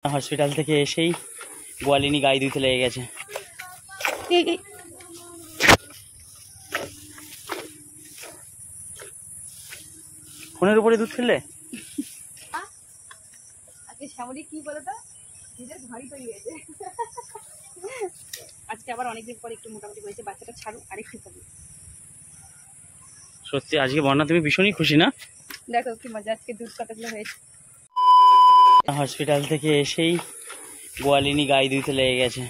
Hospital থেকে এসেই গোয়ালিনী গায়ে ধুতে লেগে গেছে। ফোনের উপরে দুধ ফেললে শ্যামলী কি বলতো নিজের ভারী তৈরি হয়েছে। আজকে আবার অনেকদিন পর একটু মোটামুটি হয়েছে, বাচ্চাটা ছাড়ুক আরেকটু হবে। সত্যি আজকে বন্যা তুমি ভীষণই খুশি না? দেখো কি মজা, আজকে দুধ কতগুলো হয়েছে। হসপিটাল থেকে এসেই গোয়ালিনী গায়ে ধুতে লেগে গেছে।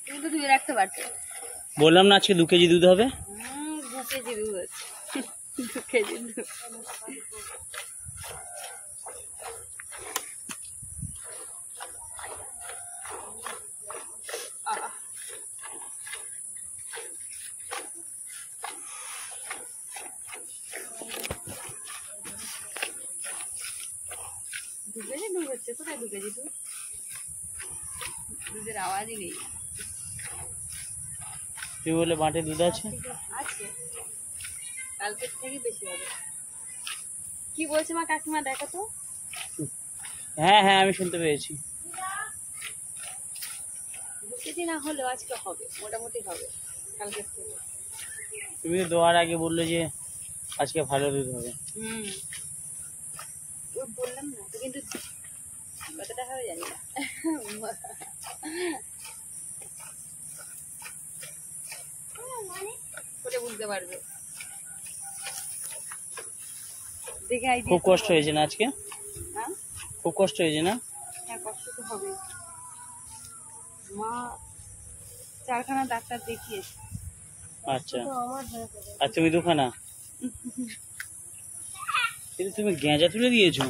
তুমি তো ধুয়ে রাখতে পারছো। বললাম না আজকে 2 কেজি দুধ হবে। 2 কেজি দুধ হচ্ছে। 2 কেজি দুধ। দুধ হচ্ছে, কোথায় 2 কেজি দুধ? দুধের আওয়াজই নেই। তুই বলে মাঠে দুধ আছে, কালকের থেকে বেশি হবে। কি বলছে মা কাকিমা, দেখো তো। হ্যাঁ হ্যাঁ আমি শুনতে পেয়েছি। 2 কেজি না হলেও আজকে হবে, মোটামুটি হবে কালকের থেকে। তুমি তো দেওয়ার আগে বললে যে আজকে ভালো দুধ হবে। ওই বললাম না তো, কিন্তু কতটা হবে জানি না। বুঝতে পারবে দেখে। খুব কষ্ট হয়েছে না আজকে? হ্যাঁ খুব কষ্ট হয়েছে না? হ্যাঁ, কষ্ট তো হবে। মা 4খানা ডাক্তার দেখিয়েছে। আচ্ছা, আর তুমি 2খানা? কিন্তু তুমি গেঁজা তুলে দিয়েছো।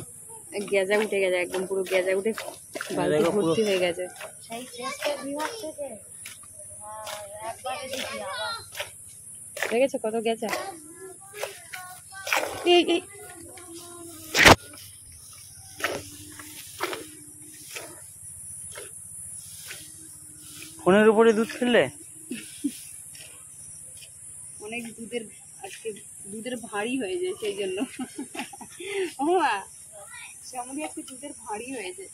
গেজা উঠে গেছে, একদম পুরো গেজা উঠে বালতি ভর্তি হয়ে গেছে। দেখেছো কত গেছে। ফোনের উপরে দুধ ফেললে অনেক দুধের, আজকে দুধের ভারী হয়ে যায় সেই জন্য। ও মা, শ্যামলী আজকে দুধের ভারী হয়েছে।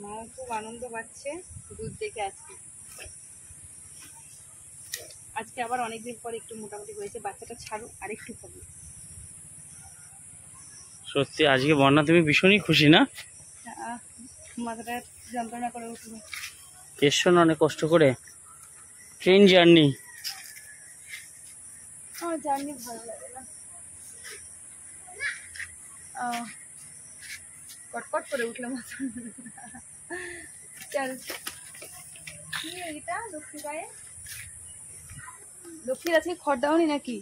মা খুব আনন্দ পাচ্ছে দুধ দেখে। আজকে আবার অনেকদিন পর একটু মোটামুটি হয়েছে, বাচ্চাটা ছাড়ুক আরেকটু হবে। সত্যি আজকে বন্যা তুমি ভীষণই খুশি না? মাথাটা যন্ত্রণা করে উঠলো। এসছো না অনেক কষ্ট করে, ট্রেন জার্নি। আমার জার্নি ভালো লাগে না, কটকট করে উঠলো মাথা। চল, কি এটা লক্ষ্মী গায়ে? লক্ষ্মীর আজকে খড় দাওনি নাকি?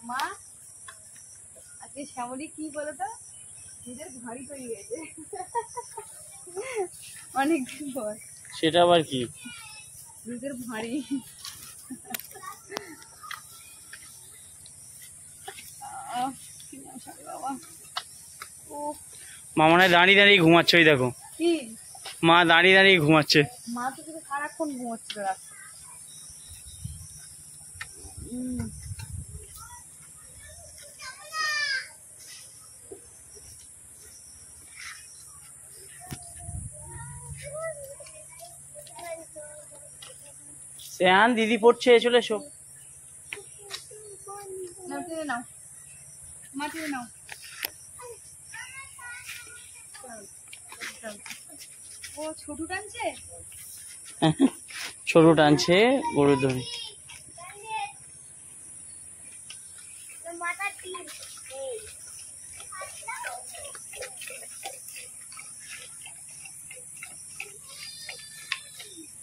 মা আজকে শ্যামলী কি বলতো নিজের ভারী তৈরি হয়েছে। অনেকদিন পর। সেটা আবার কি? দুধের ভারী। মা মনে হয় দাঁড়িয়ে দাঁড়িয়ে ঘুমাচ্ছে। ওই দেখো কি মা দাঁড়িয়ে দাঁড়িয়ে ঘুমাচ্ছে। মা তো শুধু সারাক্ষণ ঘুমাচ্ছিল রাস্তা। শ্যান দিদি পড়ছে, চলে এসো। নাও টেনে নাও, মা টেনে নাও। ও ছোট টানছে, ছোট টানছে গরুর দড়ি।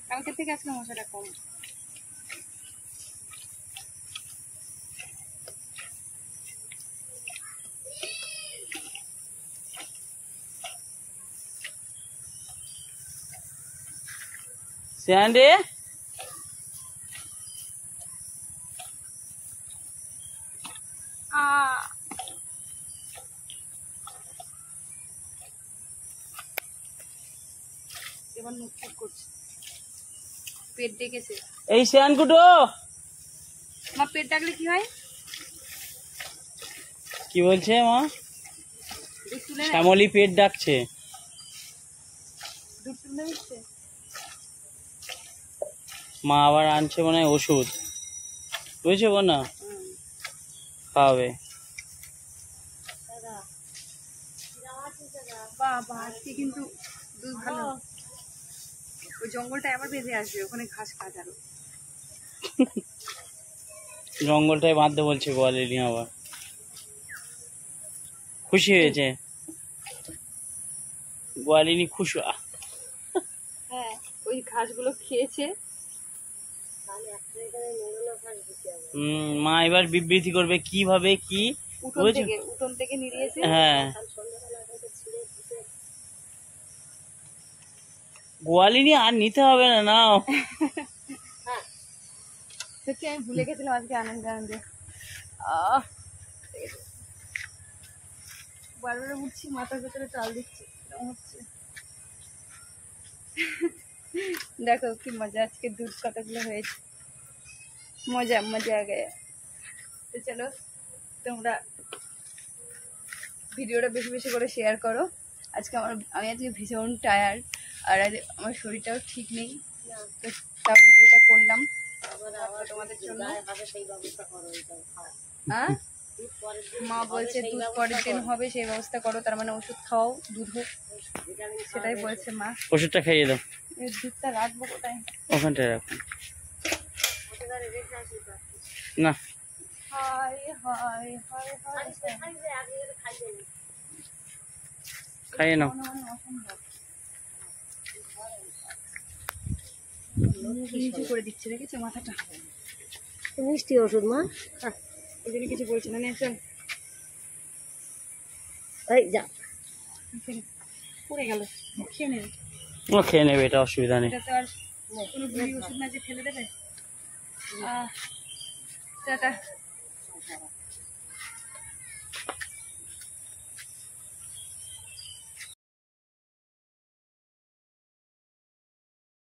কালকে থেকে আজকে মশাটা কম। শ্যান রে, এবার নুটফুট করছে। পেট ডেকেছে। এই শ্যানকুটো মা পেট ডাকলে কি হয়? কি বলছে মা? দুধ তুলে নেয়? শ্যামলী পেট ডাকছে। দুধ তুলে দিচ্ছে। মা আবার আনছে মনে হয় ওষুধ, বুঝছো না? খাওয়াবে। বাবা আজকে কিন্তু দুধ ভালো। ওই জঙ্গলটা আবার বেঁধে আসবে, ওখানে ঘাস খাওয়া আরো। জঙ্গলটায় বাঁধতে বলছে গোয়ালিনী আবার। খুশি হয়েছে গোয়ালিনী, খুশি। হ্যাঁ ওই ঘাসগুলো খেয়েছে। মা এবার বিবৃতি করবে কিভাবে কি, উঠোন থেকে নিয়েছে। হ্যাঁ গোয়ালিনী আর নিতে হবে না, নাও। সত্যি আমি ভুলে গেছিলাম আজকে আনন্দে। বারবার উঠছি, মাথার ভেতরে চাল দিচ্ছি, এরকম হচ্ছে। দেখো কি মজা, আজকে দুধ কতগুলো হয়েছে। মজা মজা গে। তো চলো তোমরা ভিডিওটা বেশি বেশি করে শেয়ার করো। আমি আজকে ভীষণ টায়ার্ড, আর আমার শরীরটাও ঠিক নেই, তো তাও ভিডিওটা করলাম তোমাদের জন্য। হ্যাঁ মা বলছে দুধ পরের দিন হবে, সেই ব্যবস্থা করো, তার মানে ওষুধ খাও, দুধ হোক, সেটাই বলছে মা। ওষুধটা খাইয়ে দাও। দুধটা রাখবো কোথায়? ওখানটায় রাখুন না। হায় হায় হায় হায়, খাইয়ে নাও। নিচু করে দিচ্ছে, দেখেছো মাথাটা? মিষ্টি ওষুধ মা, ওই জন্য কিছু বলছে না। চল এই যা, পড়ে গেল, খেয়ে নেবে। ও খেয়ে নেবে, এটা অসুবিধা নেই। এটা তো আর কোনো বুড়ি ওষুধ না যে ফেলে দেবে। টাটা।